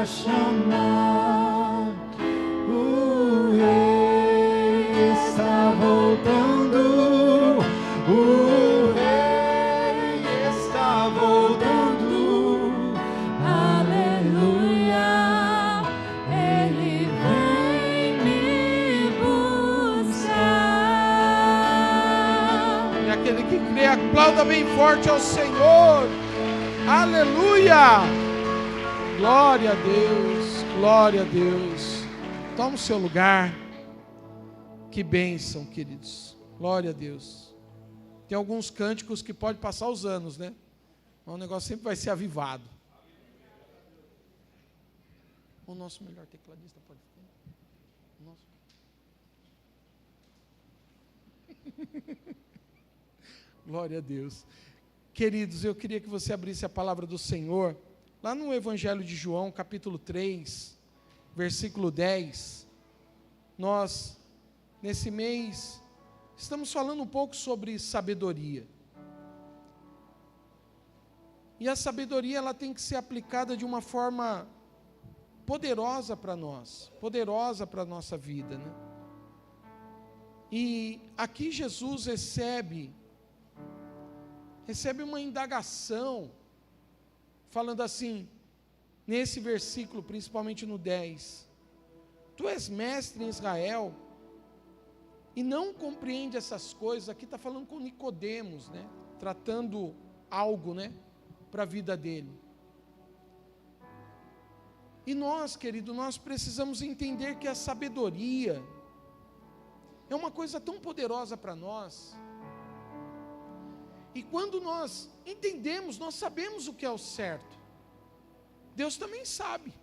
a chamar. O Rei está voltando. O Rei está voltando. Aleluia, Ele vem me buscar. E aquele que crê, aplauda bem forte ao Senhor. Aleluia! Glória a Deus, glória a Deus. Toma o seu lugar. Que bênção, queridos. Glória a Deus. Tem alguns cânticos que pode passar os anos, né? Mas o negócio sempre vai ser avivado. O nosso melhor tecladista pode ficar. O nosso. Glória a Deus. Queridos, eu queria que você abrisse a palavra do Senhor, lá no Evangelho de João, capítulo 3, versículo 10. Nós, nesse mês, estamos falando um pouco sobre sabedoria. E a sabedoria, ela tem que ser aplicada de uma forma poderosa para nós, poderosa para a nossa vida, né? E aqui Jesus recebe uma indagação, falando assim, nesse versículo, principalmente no 10, tu és mestre em Israel, e não compreende essas coisas. Aqui está falando com Nicodemos, né? Tratando algo, né? Para a vida dele. E nós, querido, nós precisamos entender que a sabedoria é uma coisa tão poderosa para nós. E quando nós entendemos, nós sabemos o que é o certo. Deus também sabe.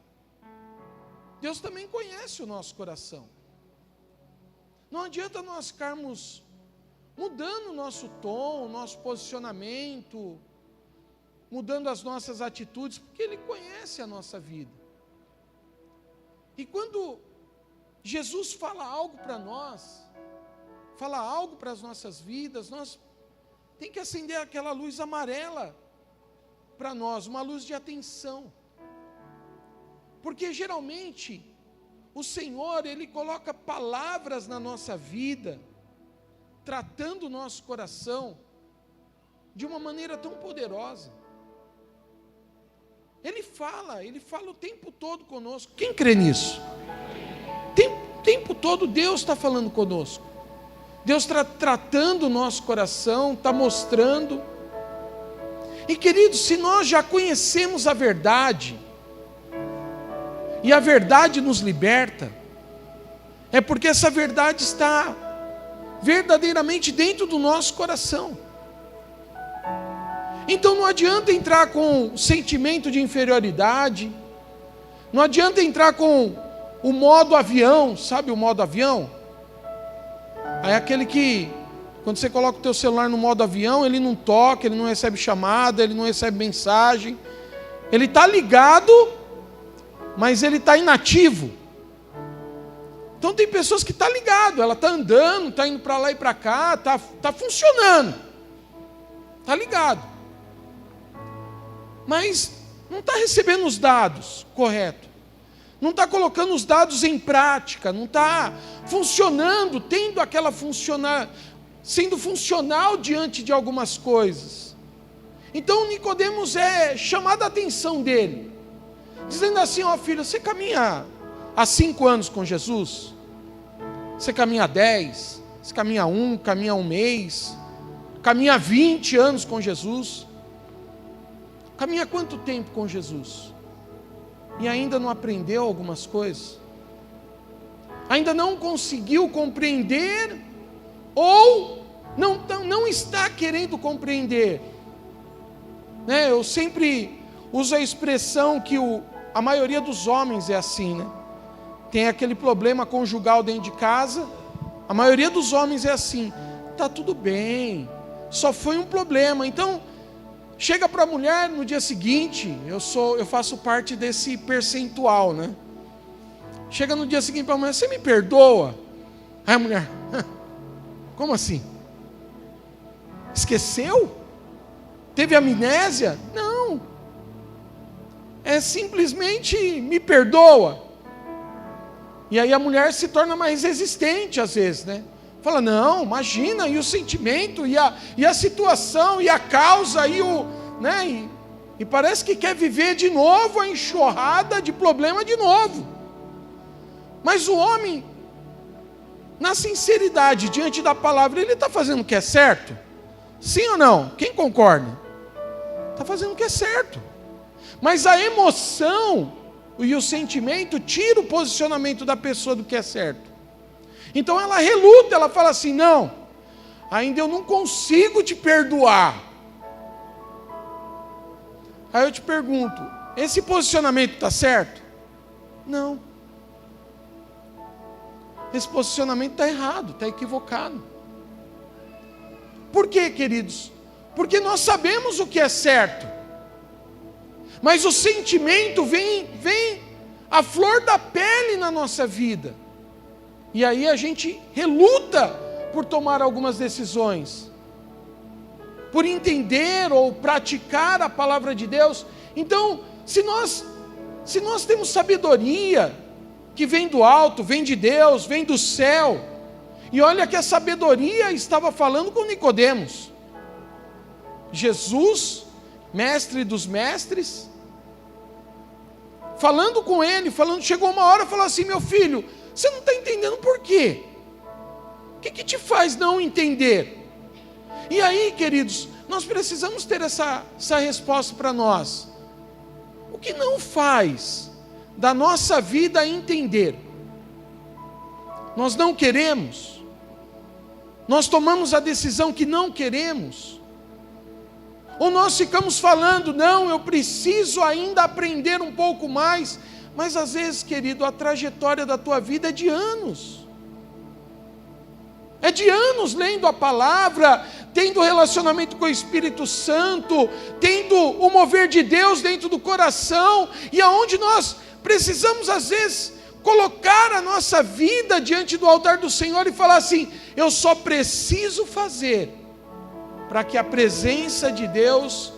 Deus também conhece o nosso coração. Não adianta nós ficarmos mudando o nosso tom, o nosso posicionamento, mudando as nossas atitudes, porque Ele conhece a nossa vida. E quando Jesus fala algo para nós, fala algo para as nossas vidas, nós tem que acender aquela luz amarela para nós, uma luz de atenção. Porque geralmente o Senhor, Ele coloca palavras na nossa vida, tratando o nosso coração de uma maneira tão poderosa. Ele fala o tempo todo conosco. Quem crê nisso? O tempo todo Deus está falando conosco. Deus está tratando o nosso coração, está mostrando. E queridos, se nós já conhecemos a verdade, e a verdade nos liberta, é porque essa verdade está verdadeiramente dentro do nosso coração. Então não adianta entrar com sentimento de inferioridade, não adianta entrar com o modo avião, sabe o modo avião? Aí é aquele que, quando você coloca o teu celular no modo avião, ele não toca, ele não recebe chamada, ele não recebe mensagem, ele está ligado, mas ele está inativo. Então tem pessoas que estão ligado, ela está andando, está indo para lá e para cá, está funcionando, está ligado, mas não está recebendo os dados corretos, não está colocando os dados em prática, não está funcionando, tendo aquela sendo funcional diante de algumas coisas. Então Nicodemos é chamada a atenção dele, dizendo assim: ó filho, você caminha há 5 anos com Jesus? Você caminha há 10? Você caminha há um mês? Caminha há 20 anos com Jesus? Caminha há quanto tempo com Jesus? E ainda não aprendeu algumas coisas? Ainda não conseguiu compreender? Ou não está querendo compreender? Né? Eu sempre uso a expressão que a maioria dos homens é assim, né? Tem aquele problema conjugal dentro de casa, a maioria dos homens é assim: tá tudo bem, só foi um problema. Então chega para a mulher no dia seguinte, eu faço parte desse percentual, né? Chega no dia seguinte para a mulher: você me perdoa? Aí a mulher: como assim? Esqueceu? Teve amnésia? Não. é simplesmente me perdoa. E aí a mulher se torna mais resistente às vezes, né? Fala, não, imagina, e o sentimento, e a situação, e a causa, né? E parece que quer viver de novo a enxurrada de problema de novo. Mas o homem, na sinceridade, diante da palavra, ele está fazendo o que é certo? Sim ou não? Quem concorda? Está fazendo o que é certo. Mas a emoção e o sentimento tira o posicionamento da pessoa do que é certo. Então ela reluta, ela fala assim, não, ainda eu não consigo te perdoar. Aí eu te pergunto, esse posicionamento está certo? Não. Esse posicionamento está errado, está equivocado. Por quê, queridos? Porque nós sabemos o que é certo. Mas o sentimento vem à flor da pele na nossa vida. E aí a gente reluta por tomar algumas decisões, por entender ou praticar a palavra de Deus. Então, se nós temos sabedoria que vem do alto, vem de Deus, vem do céu, e olha que a sabedoria estava falando com Nicodemos. Jesus, mestre dos mestres, falando com ele, chegou uma hora e falou assim, meu filho, você não está entendendo por quê? O que te faz não entender? E aí, queridos, nós precisamos ter essa resposta para nós. O que não faz da nossa vida entender? Nós não queremos. Nós tomamos a decisão que não queremos. Ou nós ficamos falando, não, eu preciso ainda aprender um pouco mais. Mas às vezes, querido, a trajetória da tua vida é de anos. É de anos lendo a palavra, tendo relacionamento com o Espírito Santo, tendo o mover de Deus dentro do coração, e aonde nós precisamos às vezes colocar a nossa vida diante do altar do Senhor e falar assim, eu só preciso fazer para que a presença de Deus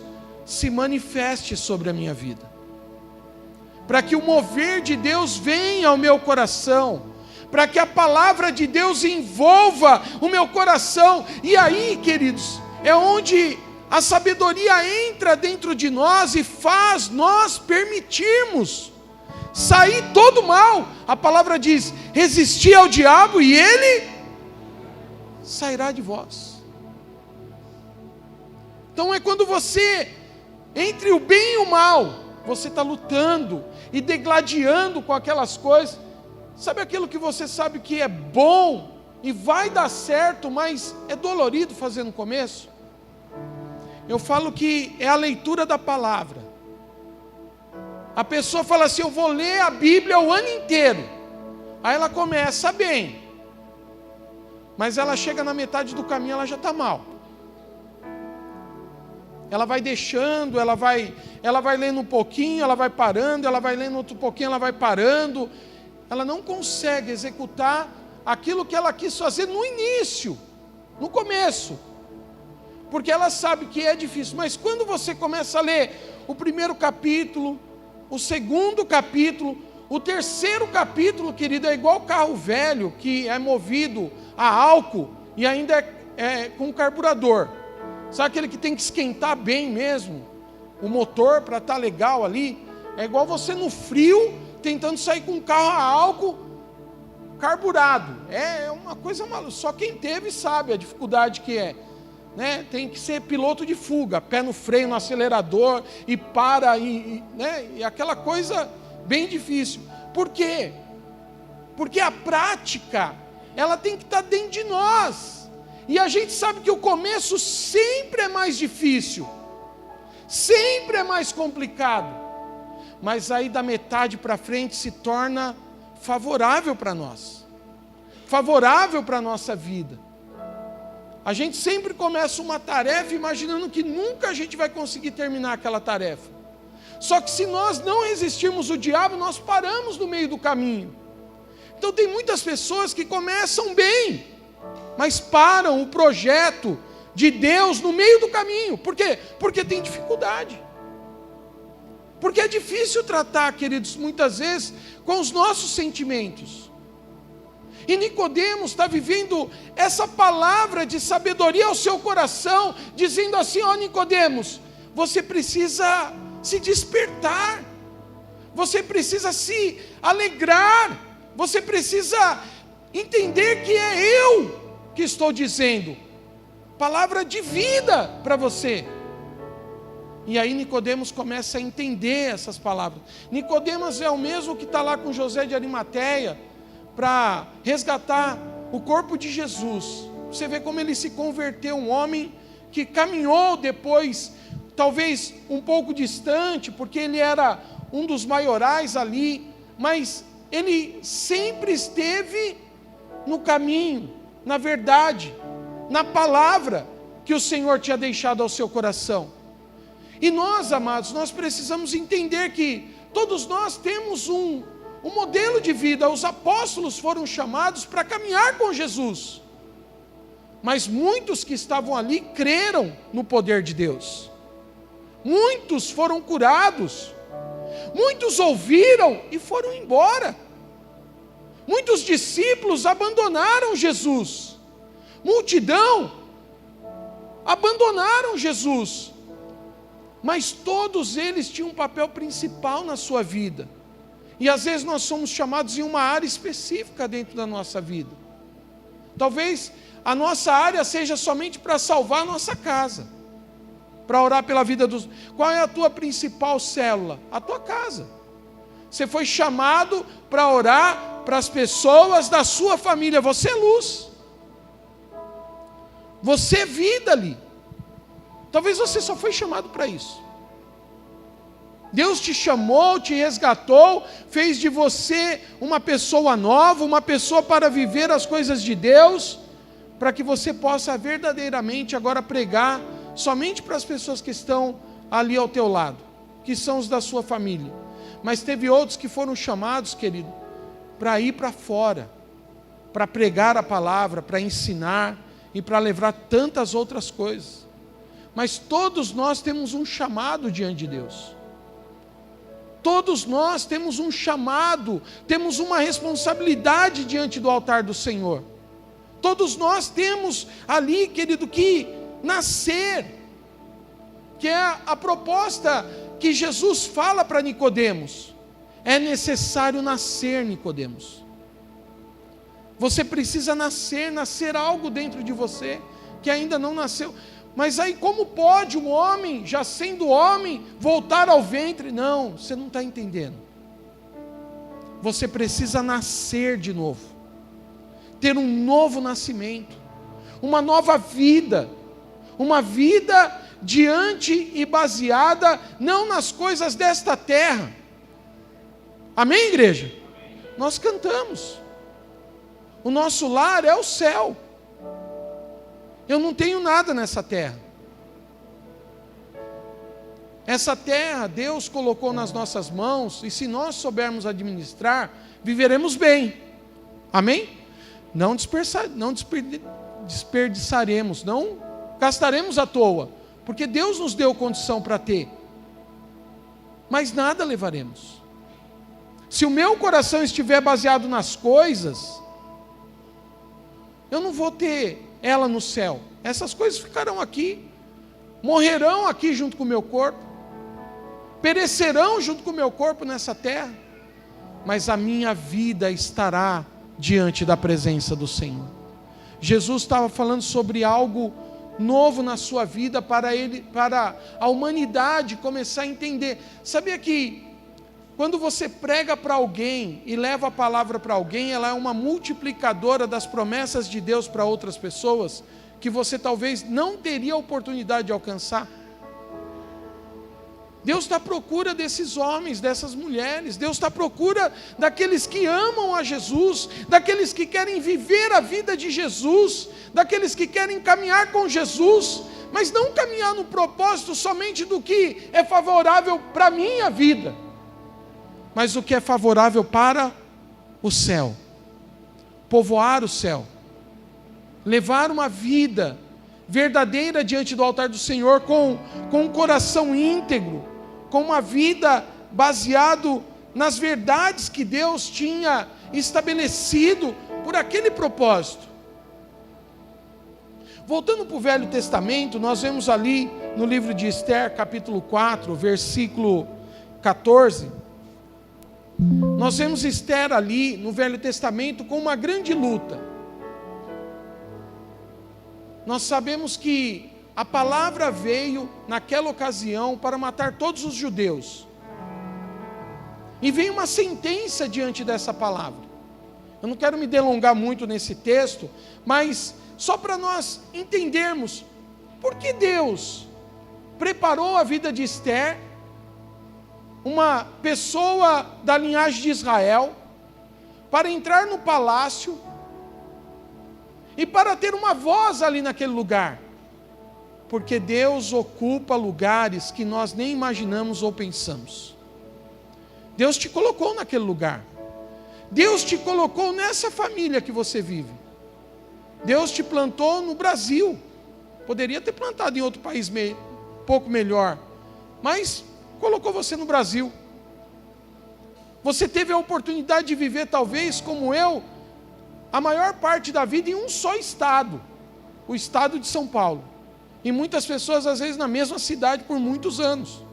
se manifeste sobre a minha vida. Para que o mover de Deus venha ao meu coração, para que a palavra de Deus envolva o meu coração. E aí, queridos, é onde a sabedoria entra dentro de nós e faz nós permitirmos sair todo mal. A palavra diz, resisti ao diabo e ele sairá de vós. Então é quando você, entre o bem e o mal, você está lutando e degladiando com aquelas coisas. Sabe aquilo que você sabe que é bom e vai dar certo, mas é dolorido fazer no começo? Eu falo que é a leitura da palavra. A pessoa fala assim, eu vou ler a Bíblia o ano inteiro. Aí ela começa bem, mas ela chega na metade do caminho, ela já está mal. Ela vai deixando, ela vai lendo um pouquinho, ela vai parando, ela vai lendo outro pouquinho, ela vai parando. Ela não consegue executar aquilo que ela quis fazer no início, no começo, porque ela sabe que é difícil. Mas quando você começa a ler o primeiro capítulo, o segundo capítulo, o terceiro capítulo, querido, é igual carro velho que é movido a álcool e ainda é com carburador. Sabe aquele que tem que esquentar bem mesmo o motor para estar legal ali? É igual você no frio tentando sair com um carro a álcool carburado. É uma coisa maluca. Só quem teve sabe a dificuldade que é, né? Tem que ser piloto de fuga, pé no freio, no acelerador e para né? E aquela coisa bem difícil. Por quê? Porque a prática ela tem que estar dentro de nós. E a gente sabe que o começo sempre é mais difícil, sempre é mais complicado, mas aí da metade para frente se torna favorável para nós, favorável para a nossa vida. A gente sempre começa uma tarefa imaginando que nunca a gente vai conseguir terminar aquela tarefa. Só que se nós não resistirmos o diabo, nós paramos no meio do caminho. Então tem muitas pessoas que começam bem, mas param o projeto de Deus no meio do caminho. Por quê? Porque tem dificuldade. Porque é difícil tratar, queridos, muitas vezes, com os nossos sentimentos. E Nicodemos está vivendo essa palavra de sabedoria ao seu coração, dizendo assim: ó Nicodemos, você precisa se despertar, você precisa se alegrar, você precisa entender que é eu que estou dizendo, palavra de vida para você. E aí Nicodemos começa a entender essas palavras. Nicodemos é o mesmo que está lá com José de Arimateia, para resgatar o corpo de Jesus. Você vê como ele se converteu, um homem que caminhou depois, talvez um pouco distante, porque ele era um dos maiorais ali, mas ele sempre esteve no caminho, na verdade, na palavra que o Senhor tinha deixado ao seu coração. E nós, amados, nós precisamos entender que todos nós temos um modelo de vida. Os apóstolos foram chamados para caminhar com Jesus, mas muitos que estavam ali creram no poder de Deus, muitos foram curados, muitos ouviram e foram embora, muitos discípulos abandonaram Jesus, multidão abandonaram Jesus, mas todos eles tinham um papel principal na sua vida. E às vezes nós somos chamados em uma área específica dentro da nossa vida. Talvez a nossa área seja somente para salvar a nossa casa, para orar pela vida dos... Qual é a tua principal célula? A tua casa. Você foi chamado para orar para as pessoas da sua família. Você é luz, você é vida ali. Talvez você só foi chamado para isso. Deus te chamou, te resgatou, fez de você uma pessoa nova, uma pessoa para viver as coisas de Deus, para que você possa verdadeiramente agora pregar somente para as pessoas que estão ali ao teu lado, que são os da sua família. Mas teve outros que foram chamados, querido, para ir para fora, para pregar a palavra, para ensinar e para levar tantas outras coisas. Mas todos nós temos um chamado diante de Deus. Todos nós temos um chamado, temos uma responsabilidade diante do altar do Senhor. Todos nós temos ali, querido, que nascer, que é a proposta que Jesus fala para Nicodemos. É necessário nascer, Nicodemos. Você precisa nascer algo dentro de você que ainda não nasceu. Mas aí como pode um homem, já sendo homem, voltar ao ventre? Não, você não está entendendo. Você precisa nascer de novo, ter um novo nascimento, uma nova vida, uma vida diante e baseada não nas coisas desta terra. Amém, igreja? Nós cantamos, o nosso lar é o céu. Eu não tenho nada nessa terra. Essa terra Deus colocou nas nossas mãos, e se nós soubermos administrar, viveremos bem. Amém? Não desperdiçaremos, não gastaremos à toa, porque Deus nos deu condição para ter. Mas nada levaremos. Se o meu coração estiver baseado nas coisas, eu não vou ter ela no céu. Essas coisas ficarão aqui, morrerão aqui junto com o meu corpo, perecerão junto com o meu corpo nessa terra, mas a minha vida estará diante da presença do Senhor. Jesus estava falando sobre algo novo na sua vida, para a humanidade começar a entender. Sabia que quando você prega para alguém e leva a palavra para alguém, ela é uma multiplicadora das promessas de Deus para outras pessoas, que você talvez não teria a oportunidade de alcançar. Deus está à procura desses homens, dessas mulheres. Deus está à procura daqueles que amam a Jesus, daqueles que querem viver a vida de Jesus, daqueles que querem caminhar com Jesus, mas não caminhar no propósito somente do que é favorável para a minha vida, mas o que é favorável para o céu. Povoar o céu. Levar uma vida verdadeira diante do altar do Senhor, com um coração íntegro, com uma vida baseado nas verdades que Deus tinha estabelecido por aquele propósito. Voltando para o Velho Testamento, nós vemos ali no livro de Esther, capítulo 4, versículo 14, nós vemos Esther ali no Velho Testamento com uma grande luta. Nós sabemos que a palavra veio naquela ocasião para matar todos os judeus. E veio uma sentença diante dessa palavra. Eu não quero me delongar muito nesse texto, mas só para nós entendermos por que Deus preparou a vida de Esther, uma pessoa da linhagem de Israel, para entrar no palácio e para ter uma voz ali naquele lugar. Porque Deus ocupa lugares que nós nem imaginamos ou pensamos. Deus te colocou naquele lugar. Deus te colocou nessa família que você vive. Deus te plantou no Brasil. Poderia ter plantado em outro país pouco melhor, mas colocou você no Brasil. Você teve a oportunidade de viver, talvez como eu, a maior parte da vida em um só estado, o estado de São Paulo. E muitas pessoas, às vezes, na mesma cidade por muitos anos.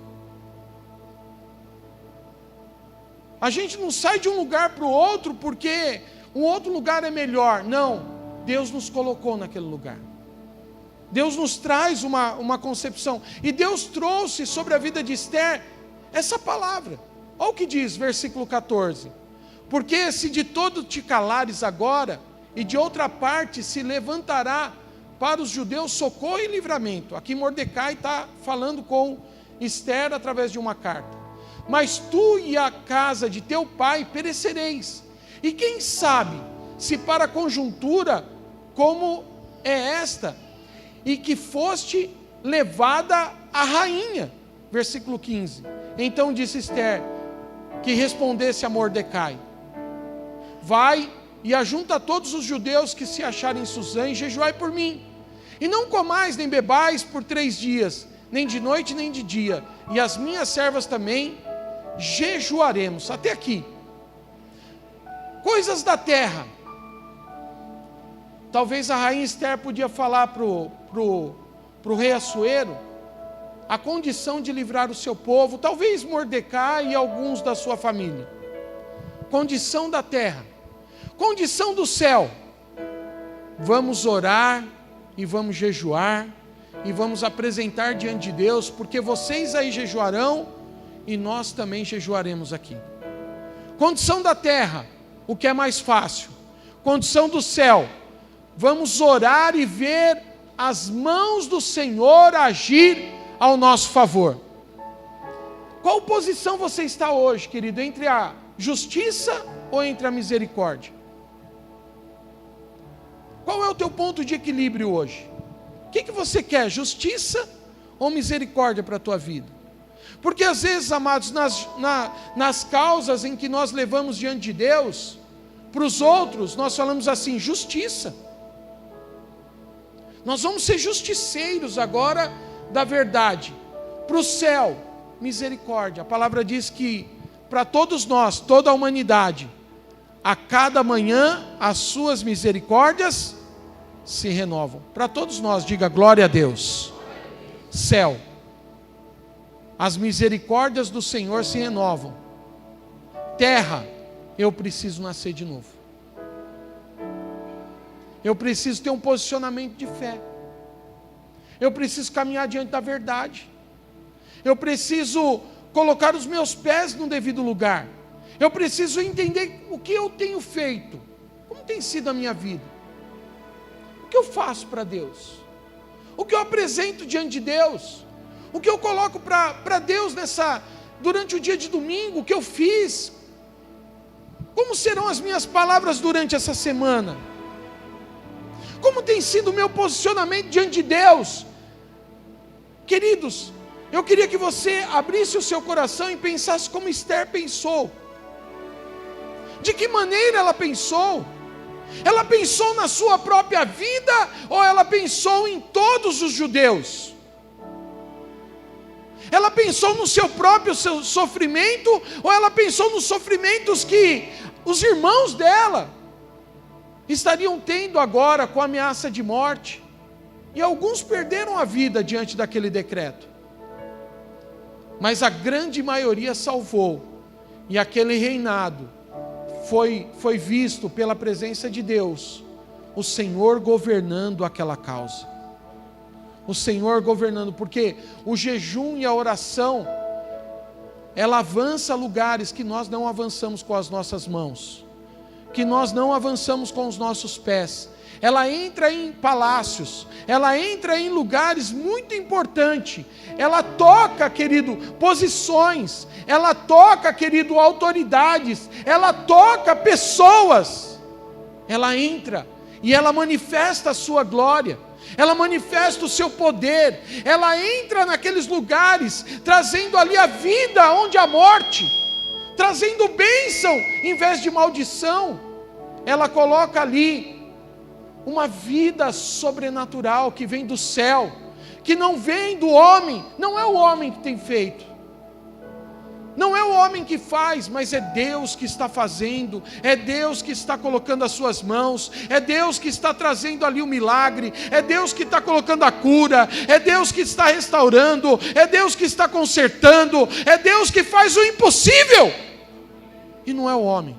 A gente não sai de um lugar para o outro porque um outro lugar é melhor. Não, Deus nos colocou naquele lugar. Deus nos traz uma concepção. E Deus trouxe sobre a vida de Esther essa palavra. Olha o que diz, versículo 14. Porque se de todo te calares agora, e de outra parte se levantará para os judeus socorro e livramento. Aqui Mordecai está falando com Esther através de uma carta. Mas tu e a casa de teu pai perecereis. E quem sabe se para a conjuntura como é esta, e que foste levada a rainha. Versículo 15. Então disse Esther, que respondesse a Mordecai: vai e ajunta todos os judeus que se acharem em Susã e jejuai por mim. E não comais nem bebais por 3 dias, nem de noite nem de dia. E as minhas servas também jejuaremos. Até aqui. Coisas da terra. Talvez a rainha Esther podia falar para o rei Assuero a condição de livrar o seu povo, talvez Mordecai e alguns da sua família. Condição da terra. Condição do céu. Vamos orar e vamos jejuar e vamos apresentar diante de Deus, porque vocês aí jejuarão e nós também jejuaremos aqui. Condição da terra, o que é mais fácil. Condição do céu, vamos orar e ver as mãos do Senhor agir ao nosso favor. Qual posição você está hoje, querido, entre a justiça ou entre a misericórdia? Qual é o teu ponto de equilíbrio hoje? O que você quer, justiça ou misericórdia para a tua vida? Porque às vezes, amados, nas causas em que nós levamos diante de Deus, para os outros, nós falamos assim, justiça. Nós vamos ser justiceiros agora da verdade. Para o céu, misericórdia. A palavra diz que para todos nós, toda a humanidade, a cada manhã as suas misericórdias se renovam. Para todos nós, diga glória a Deus. Céu. As misericórdias do Senhor se renovam. Terra, eu preciso nascer de novo. Eu preciso ter um posicionamento de fé. Eu preciso caminhar diante da verdade. Eu preciso colocar os meus pés no devido lugar. Eu preciso entender o que eu tenho feito. Como tem sido a minha vida? O que eu faço para Deus? O que eu apresento diante de Deus? O que eu coloco para Deus durante o dia de domingo? O que eu fiz? Como serão as minhas palavras durante essa semana? Como tem sido o meu posicionamento diante de Deus? Queridos, eu queria que você abrisse o seu coração e pensasse como Esther pensou. De que maneira ela pensou? Ela pensou na sua própria vida ou ela pensou em todos os judeus? Ela pensou no seu próprio sofrimento, ou ela pensou nos sofrimentos que os irmãos dela estariam tendo agora com a ameaça de morte? E alguns perderam a vida diante daquele decreto. Mas a grande maioria salvou. E aquele reinado foi visto pela presença de Deus, o Senhor governando aquela causa. O Senhor governando, porque o jejum e a oração, ela avança lugares que nós não avançamos com as nossas mãos, que nós não avançamos com os nossos pés. Ela entra em palácios, ela entra em lugares muito importantes, ela toca, querido, posições, ela toca, querido, autoridades, ela toca pessoas, ela entra e ela manifesta a sua glória, ela manifesta o seu poder, ela entra naqueles lugares, trazendo ali a vida onde há morte, trazendo bênção em vez de maldição. Ela coloca ali uma vida sobrenatural que vem do céu, que não vem do homem. Não é o homem que tem feito, não é o homem que faz, mas é Deus que está fazendo, é Deus que está colocando as suas mãos, é Deus que está trazendo ali o milagre, é Deus que está colocando a cura, é Deus que está restaurando, é Deus que está consertando, é Deus que faz o impossível, e não é o homem.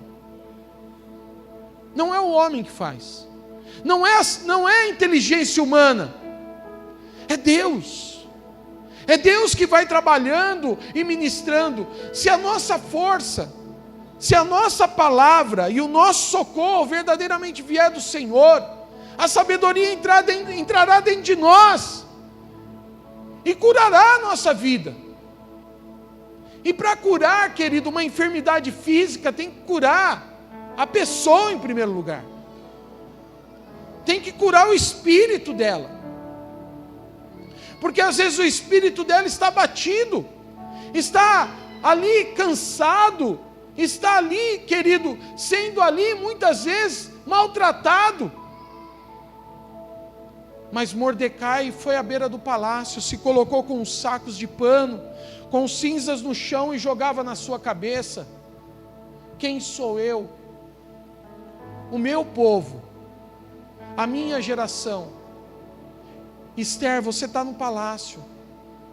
Não é o homem que faz, não é a inteligência humana, é Deus. É Deus que vai trabalhando e ministrando. Se a nossa força, se a nossa palavra e o nosso socorro verdadeiramente vier do Senhor, a sabedoria entrará dentro de nós e curará a nossa vida. E para curar, querido, uma enfermidade física, tem que curar a pessoa em primeiro lugar. Tem que curar o espírito dela. Porque às vezes o espírito dela está abatido, está ali cansado, está ali, querido, sendo ali muitas vezes maltratado. Mas Mordecai foi à beira do palácio, se colocou com uns sacos de pano, com cinzas no chão e jogava na sua cabeça: quem sou eu? O meu povo, a minha geração. Esther, você está no palácio,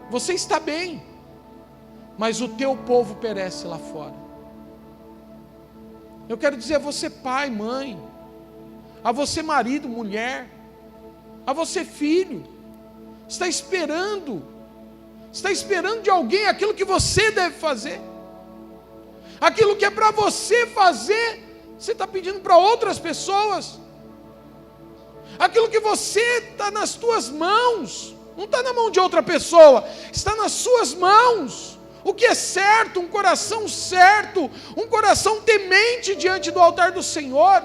você está bem, mas o teu povo perece lá fora. Eu quero dizer a você, pai, mãe, a você, marido, mulher, a você, filho, está esperando de alguém aquilo que você deve fazer, aquilo que é para você fazer, você está pedindo para outras pessoas. Aquilo que você está nas tuas mãos, não está na mão de outra pessoa, está nas suas mãos. O que é certo, um coração certo, um coração temente diante do altar do Senhor,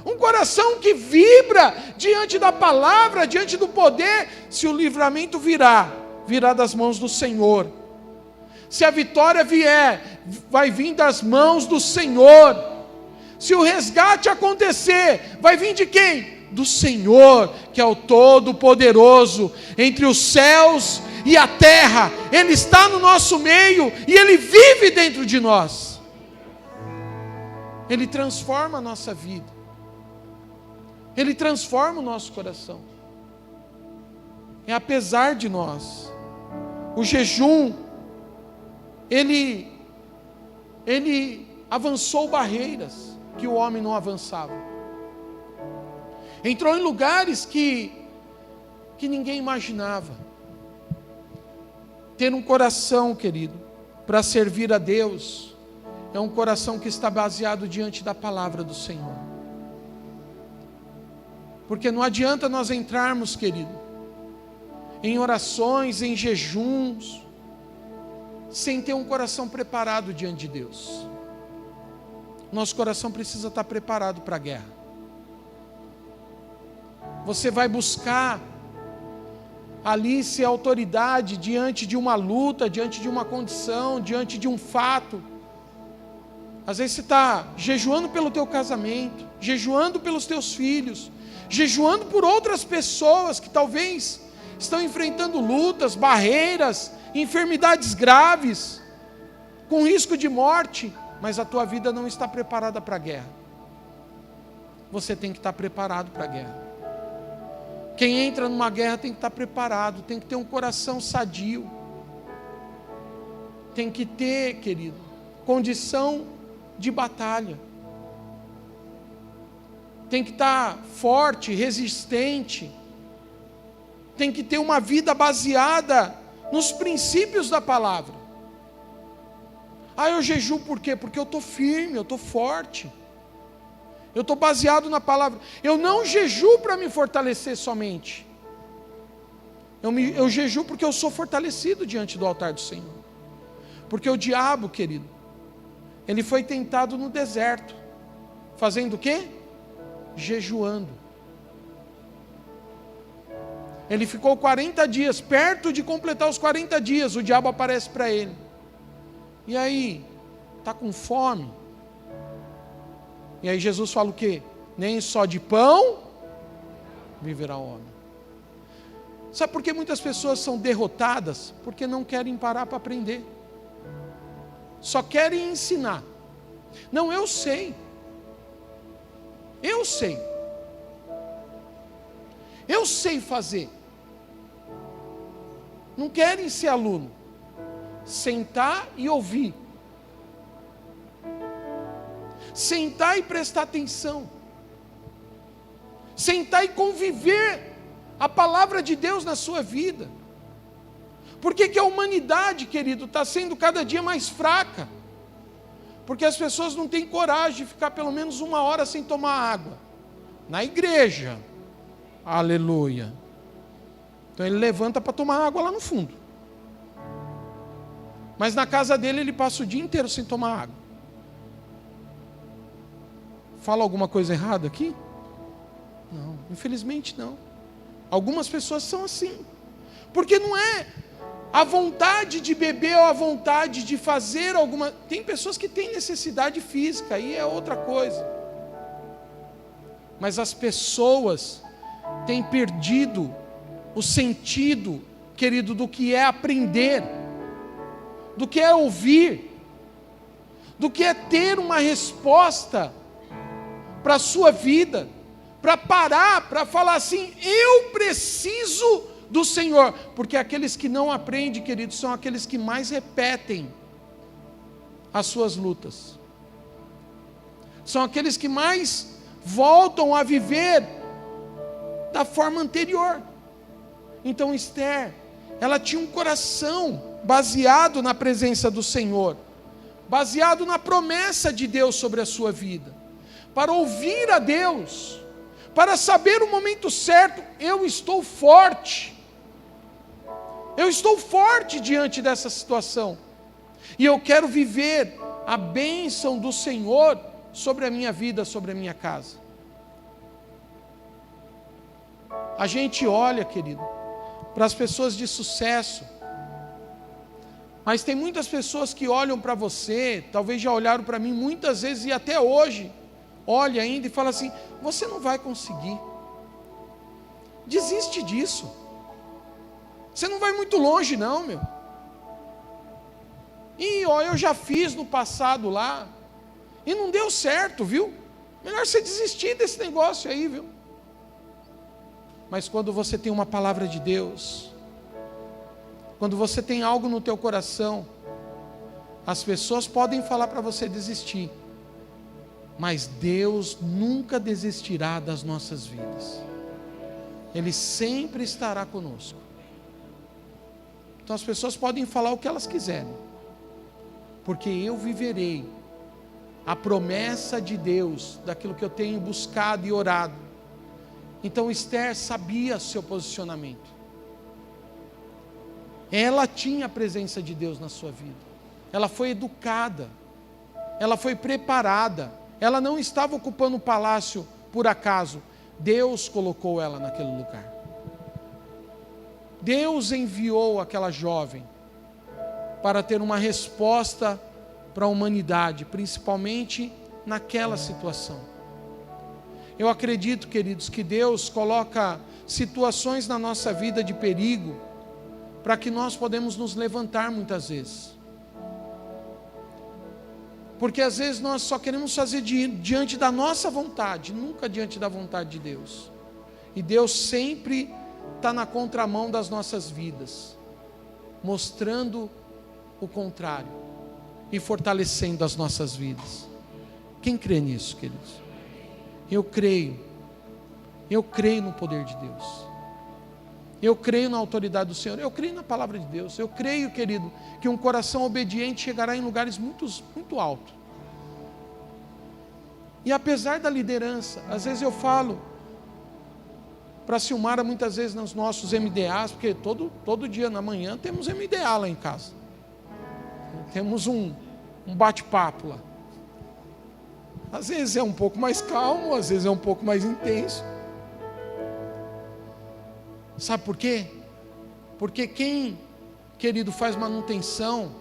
um coração que vibra diante da palavra, diante do poder. Se o livramento virá das mãos do Senhor. Se a vitória vier, vai vir das mãos do Senhor. Se o resgate acontecer, vai vir de quem? Do Senhor, que é o Todo-Poderoso, entre os céus e a terra. Ele está no nosso meio e Ele vive dentro de nós. Ele transforma a nossa vida, Ele transforma o nosso coração. É apesar de nós. O jejum, ele avançou barreiras que o homem não avançava. Entrou em lugares que ninguém imaginava. Ter um coração, querido, para servir a Deus, é um coração que está baseado diante da palavra do Senhor. Porque não adianta nós entrarmos, querido, em orações, em jejuns, sem ter um coração preparado diante de Deus. Nosso coração precisa estar preparado para a guerra. Você vai buscar ali ser autoridade diante de uma luta, diante de uma condição, diante de um fato. Às vezes você está jejuando pelo teu casamento, jejuando pelos teus filhos, jejuando por outras pessoas que talvez estão enfrentando lutas, barreiras, enfermidades graves, com risco de morte, mas a tua vida não está preparada para a guerra. Você tem que estar preparado para a guerra. Quem entra numa guerra tem que estar preparado, tem que ter um coração sadio, tem que ter, querido, condição de batalha, tem que estar forte, resistente, tem que ter uma vida baseada nos princípios da palavra. Eu jejuo por quê? Porque eu estou firme, eu estou forte, eu estou baseado na palavra. Eu não jejuo para me fortalecer somente, eu jejuo porque eu sou fortalecido diante do altar do Senhor. Porque o diabo, querido, ele foi tentado no deserto, fazendo o quê? Jejuando. Ele ficou 40 dias, perto de completar os 40 dias, o diabo aparece para ele. E aí, está com fome? E aí Jesus fala o quê? Nem só de pão viverá o homem. Sabe por que muitas pessoas são derrotadas? Porque não querem parar para aprender. Só querem ensinar. Não, eu sei. Eu sei. Eu sei fazer. Não querem ser aluno. Sentar e ouvir. Sentar e prestar atenção. Sentar e conviver a palavra de Deus na sua vida. Por que a humanidade, querido, está sendo cada dia mais fraca? Porque as pessoas não têm coragem de ficar pelo menos 1 hora sem tomar água. Na igreja. Aleluia. Então ele levanta para tomar água lá no fundo. Mas na casa dele ele passa o dia inteiro sem tomar água. Fala alguma coisa errada aqui? Não, infelizmente não. Algumas pessoas são assim. Porque não é a vontade de beber ou a vontade de fazer alguma... Tem pessoas que têm necessidade física, aí é outra coisa. Mas as pessoas têm perdido o sentido, querido, do que é aprender, do que é ouvir, do que é ter uma resposta para a sua vida, para parar, para falar assim, eu preciso do Senhor, porque aqueles que não aprendem, queridos, são aqueles que mais repetem as suas lutas, são aqueles que mais voltam a viver da forma anterior. Então Esther, ela tinha um coração baseado na presença do Senhor, baseado na promessa de Deus sobre a sua vida, para ouvir a Deus, para saber o momento certo. Eu estou forte diante dessa situação, e eu quero viver a bênção do Senhor sobre a minha vida, sobre a minha casa. A gente olha, querido, para as pessoas de sucesso, mas tem muitas pessoas que olham para você, talvez já olharam para mim muitas vezes e até hoje olha ainda e fala assim, você não vai conseguir, desiste disso, você não vai muito longe não, meu. E ó, eu já fiz no passado lá e não deu certo, viu? Melhor você desistir desse negócio aí, viu? Mas quando você tem uma palavra de Deus, quando você tem algo no teu coração, as pessoas podem falar para você desistir, mas Deus nunca desistirá das nossas vidas. Ele sempre estará conosco. Então as pessoas podem falar o que elas quiserem, porque eu viverei a promessa de Deus, daquilo que eu tenho buscado e orado. Então Esther sabia seu posicionamento. Ela tinha a presença de Deus na sua vida. Ela foi educada. Ela foi preparada. Ela não estava ocupando o palácio por acaso. Deus colocou ela naquele lugar. Deus enviou aquela jovem para ter uma resposta para a humanidade, principalmente naquela situação. Eu acredito, queridos, que Deus coloca situações na nossa vida de perigo para que nós podemos nos levantar muitas vezes. Porque às vezes nós só queremos fazer diante da nossa vontade, nunca diante da vontade de Deus. E Deus sempre está na contramão das nossas vidas, mostrando o contrário e fortalecendo as nossas vidas. Quem crê nisso, queridos? Eu creio no poder de Deus, eu creio na autoridade do Senhor, eu creio na palavra de Deus, eu creio, querido, que um coração obediente chegará em lugares muito altos. E apesar da liderança, às vezes eu falo para a Silmara, muitas vezes nos nossos MDAs, porque todo dia na manhã temos MDA lá em casa, temos um bate-papo lá. Às vezes é um pouco mais calmo, às vezes é um pouco mais intenso. Sabe por quê? Porque quem, querido, faz manutenção,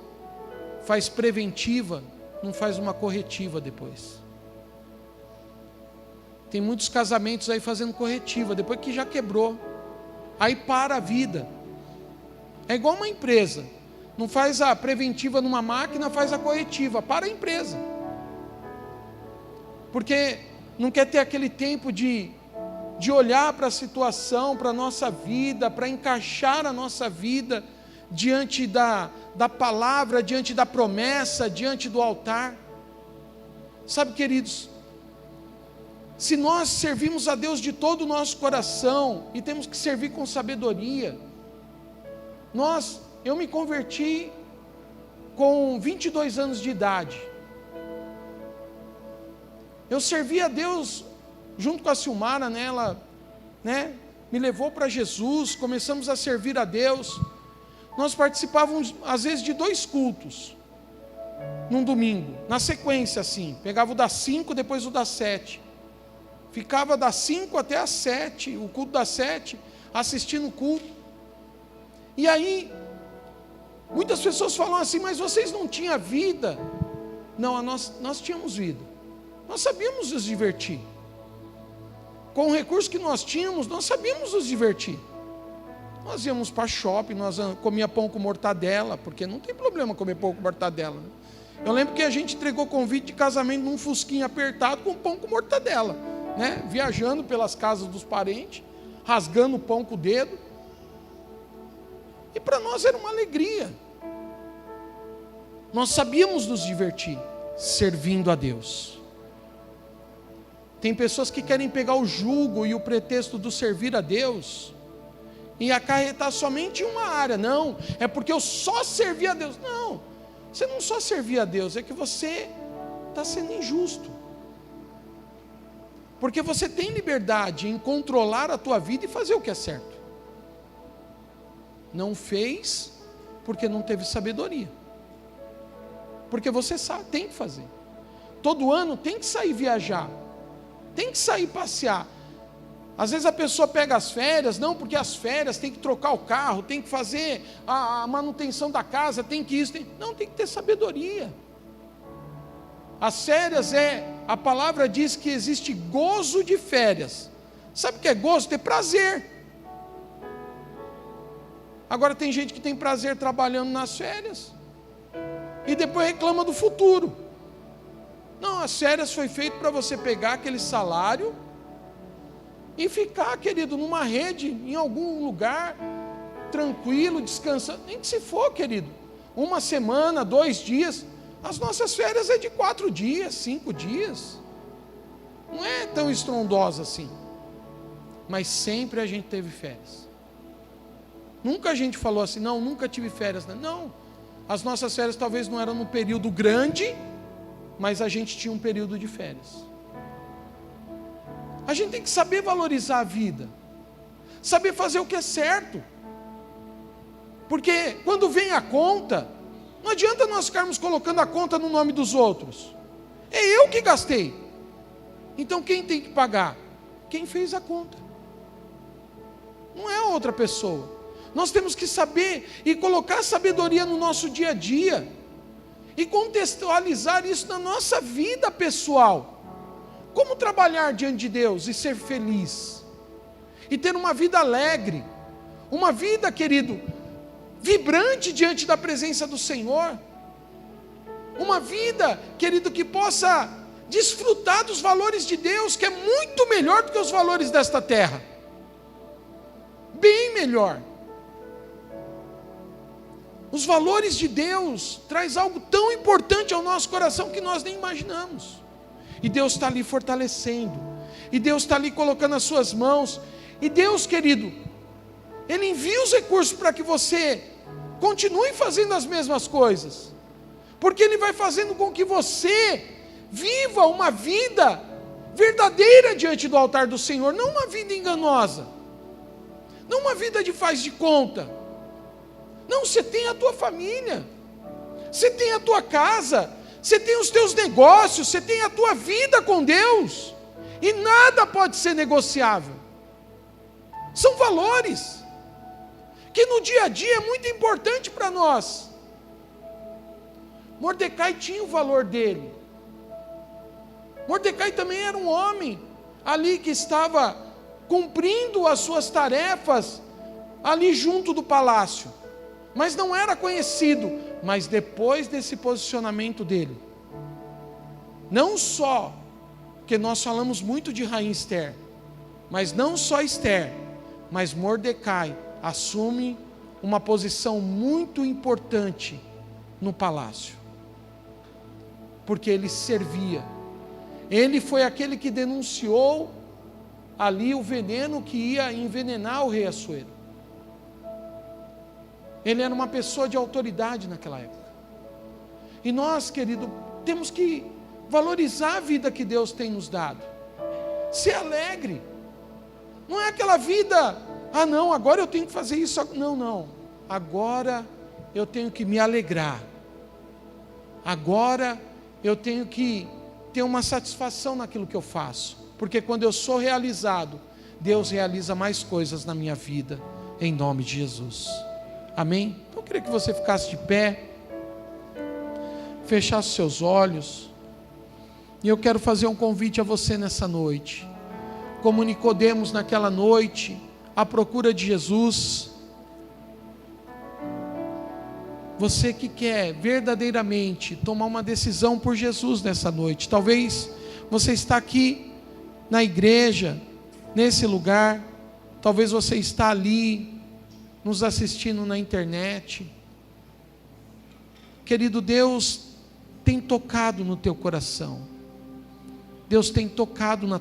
faz preventiva, não faz uma corretiva depois. Tem muitos casamentos aí fazendo corretiva, depois que já quebrou, aí para a vida. É igual uma empresa, não faz a preventiva numa máquina, faz a corretiva, para a empresa. Porque não quer ter aquele tempo de olhar para a situação, para a nossa vida, para encaixar a nossa vida diante da palavra, diante da promessa, diante do altar. Sabe, queridos, se nós servimos a Deus de todo o nosso coração, e temos que servir com sabedoria, eu me converti com 22 anos de idade. Eu servi a Deus junto com a Silmara, né? Ela, me levou para Jesus, começamos a servir a Deus. Nós participávamos às vezes de 2 cultos num domingo, na sequência assim, pegava o das 5, depois o das 7, ficava das 5 até as 7, o culto das 7, assistindo o culto. E aí muitas pessoas falam assim: mas vocês não tinham vida? Não, nós tínhamos vida. Nós sabíamos nos divertir. Com o recurso que nós tínhamos, nós sabíamos nos divertir. Nós íamos para shopping, nós comia pão com mortadela, porque não tem problema comer pão com mortadela, né? Eu lembro que a gente entregou convite de casamento num fusquinha apertado com pão com mortadela, né? Viajando pelas casas dos parentes, rasgando o pão com o dedo. E para nós era uma alegria. Nós sabíamos nos divertir, servindo a Deus. Tem pessoas que querem pegar o jugo e o pretexto do servir a Deus e acarretar somente em uma área. Não, é porque eu só servi a Deus. Não, você não só servia a Deus, é que você está sendo injusto. Porque você tem liberdade em controlar a tua vida e fazer o que é certo. Não fez porque não teve sabedoria. Porque você sabe, tem que fazer. Todo ano tem que sair viajar. Tem que sair passear. Às vezes a pessoa pega as férias, não, porque as férias tem que trocar o carro, tem que fazer a manutenção da casa, tem que isso, não, tem que ter sabedoria. As férias a palavra diz que existe gozo de férias. Sabe o que é gozo? Ter prazer. Agora tem gente que tem prazer trabalhando nas férias e depois reclama do futuro. Não, as férias foi feito para você pegar aquele salário e ficar, querido, numa rede, em algum lugar, tranquilo, descansando. Nem que se for, querido, 1 semana, 2 dias. As nossas férias é de 4 dias, 5 dias. Não é tão estrondosa assim. Mas sempre a gente teve férias. Nunca a gente falou assim, não, nunca tive férias. Não, as nossas férias talvez não eram num período grande, mas a gente tinha um período de férias. A gente tem que saber valorizar a vida, saber fazer o que é certo, porque quando vem a conta, não adianta nós ficarmos colocando a conta no nome dos outros. É eu que gastei. Então quem tem que pagar? Quem fez a conta. Não é outra pessoa. Nós temos que saber e colocar sabedoria no nosso dia a dia e contextualizar isso na nossa vida pessoal. Como trabalhar diante de Deus e ser feliz e ter uma vida alegre, uma vida, querido, vibrante diante da presença do Senhor. Uma vida, querido, que possa desfrutar dos valores de Deus, que é muito melhor do que os valores desta terra. Bem melhor. Os valores de Deus traz algo tão importante ao nosso coração que nós nem imaginamos. E Deus está ali fortalecendo. E Deus está ali colocando as suas mãos. E Deus, querido, Ele envia os recursos para que você continue fazendo as mesmas coisas. Porque Ele vai fazendo com que você viva uma vida verdadeira diante do altar do Senhor. Não uma vida enganosa. Não uma vida de faz de conta. Não, você tem a tua família, você tem a tua casa, você tem os teus negócios, você tem a tua vida com Deus, e nada pode ser negociável. São valores que no dia a dia é muito importante para nós. Mordecai tinha o valor dele. Mordecai também era um homem ali que estava cumprindo as suas tarefas ali junto do palácio. Mas não era conhecido. Mas depois desse posicionamento dele, não só, porque nós falamos muito de rainha Esther, mas não só Esther, mas Mordecai assume uma posição muito importante no palácio, porque ele servia. Ele foi aquele que denunciou ali o veneno que ia envenenar o rei Assuero. Ele era uma pessoa de autoridade naquela época. E nós, querido, temos que valorizar a vida que Deus tem nos dado. Ser alegre. Não é aquela vida, não, agora eu tenho que fazer isso. Não. Agora eu tenho que me alegrar. Agora eu tenho que ter uma satisfação naquilo que eu faço. Porque quando eu sou realizado, Deus realiza mais coisas na minha vida. Em nome de Jesus. Amém? Então eu queria que você ficasse de pé, fechasse seus olhos, e eu quero fazer um convite a você nessa noite. Como Nicodemos naquela noite, à procura de Jesus, você que quer verdadeiramente tomar uma decisão por Jesus nessa noite, talvez você está aqui na igreja, nesse lugar, talvez você está ali, nos assistindo na internet. Querido, Deus tem tocado no teu coração. Deus tem tocado na